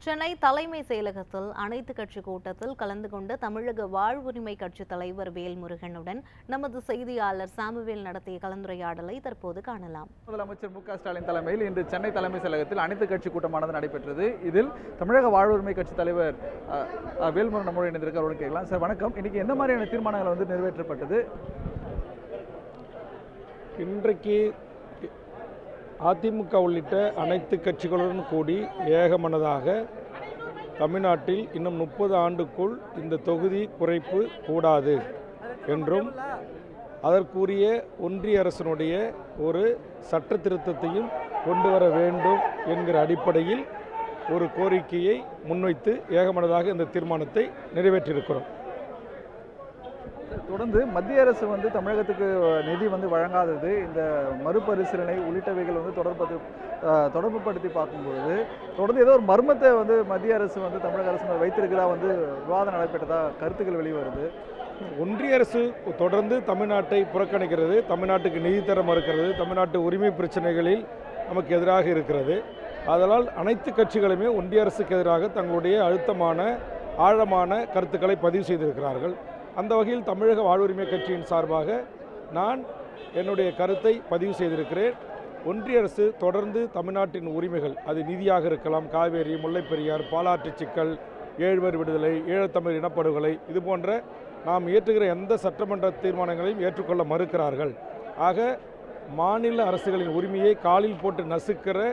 சென்னை தலைமை செயலகத்தில் அனைத்து கட்சி கூட்டத்தில் கலந்து கொண்ட தமிழக வாழ்வுரிமை கட்சி தலைவர் வேல்முருகனுடன் நமது செய்தியாளர் சாமுவேல் நடத்திய கலந்துரையாடலை தற்போது காணலாம். முதலமைச்சர் மு.க.ஸ்டாலின் தலைமையில் இன்று சென்னை தலைமை செயலகத்தில் அனைத்து கட்சி கூட்டமானது நடைபெற்றது. இதில் தமிழக வாழ்வுரிமை கட்சி தலைவர் வேல்முருகன் நம்முடைய இணைந்திருக்கிறவர்கள் கேட்கலாம். சார் வணக்கம். இன்னைக்கு எந்த மாதிரியான தீர்மானங்கள் நிறைவேற்றப்பட்டது? இன்றைக்கு அதிமுக உள்ளிட்ட அனைத்து கட்சிகளுடன் கூடி ஏகமனதாக தமிழ்நாட்டில் இன்னும் 30 ஆண்டுக்குள் இந்த தொகுதி குறைப்பு கூடாது என்றும் அதற்குரிய ஒன்றிய அரசினுடைய ஒரு சட்ட திருத்தத்தையும் கொண்டு வர வேண்டும் என்கிற அடிப்படையில் ஒரு கோரிக்கையை முன்வைத்து ஏகமனதாக இந்த தீர்மானத்தை நிறைவேற்றியிருக்கிறோம். தொடர்ந்து மத்திய அரசு தமிழகத்துக்கு நிதி வழங்காதது, இந்த மறுபரிசீலனை உள்ளிட்டவைகள் தொடர்பு படுத்தி பார்க்கும்பொழுது தொடர்ந்து ஏதோ ஒரு மர்மத்தை மத்திய அரசு தமிழக அரசு வைத்திருக்கிறதா விவாதம் நடைபெற்றதா கருத்துக்கள் வெளிவருது. ஒன்றிய அரசு தொடர்ந்து தமிழ்நாட்டை புறக்கணிக்கிறது, தமிழ்நாட்டுக்கு நிதி தர மறுக்கிறது, தமிழ்நாட்டு உரிமை பிரச்சனைகளில் நமக்கு எதிராக இருக்கிறது. அதனால் அனைத்து கட்சிகளுமே ஒன்றிய அரசுக்கு எதிராக தங்களுடைய அழுத்தமான ஆழமான கருத்துக்களை பதிவு செய்திருக்கிறார்கள். அந்த வகையில் தமிழக வாழ்வுரிமை கட்சியின் சார்பாக நான் என்னுடைய கருத்தை பதிவு செய்திருக்கிறேன். ஒன்றிய அரசு தொடர்ந்து தமிழ்நாட்டின் உரிமைகள், அது நிதியாக இருக்கலாம், காவேரி, முல்லைப்பெரியார், பாலாற்று சிக்கல், ஏழ்வர் விடுதலை, ஈழத்தமிழ் இனப்படுகொலை, இது போன்ற நாம் இயற்றுகிற எந்த சட்டமன்ற தீர்மானங்களையும் ஏற்றுக்கொள்ள மறுக்கிறார்கள். ஆக மாநில அரசுகளின் உரிமையை காலில் போட்டு நசுக்கிற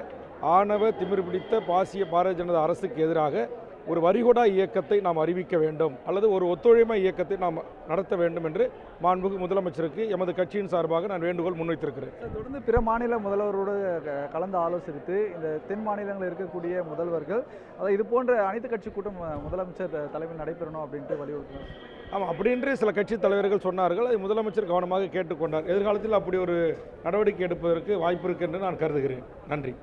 ஆணவ திமிர் பிடித்த பாசிய பாரதிய ஜனதா அரசுக்கு எதிராக ஒரு வரிகொடா இயக்கத்தை நாம் அறிவிக்க வேண்டும், அல்லது ஒரு ஒத்துழைமை இயக்கத்தை நாம் நடத்த வேண்டும் என்று மாண்புமிகு முதலமைச்சருக்கு எமது கட்சியின் சார்பாக நான் வேண்டுகோள் முன்வைத்திருக்கிறேன். தொடர்ந்து பிற மாநில முதல்வரோடு கலந்து ஆலோசித்து இந்த தென் மாநிலங்களில் இருக்கக்கூடிய முதல்வர்கள் இது போன்ற அனைத்து கட்சி கூட்டம் முதலமைச்சர் தலைமையில் நடைபெறணும் அப்படின்ட்டு வலியுறுத்தினார். ஆமாம், அப்படின்று சில கட்சி தலைவர்கள் சொன்னார்கள். அது முதலமைச்சர் கவனமாக கேட்டுக்கொண்டார். எதிர்காலத்தில் அப்படி ஒரு நடவடிக்கை எடுப்பதற்கு வாய்ப்பு இருக்கு என்று நான் கருதுகிறேன். நன்றி.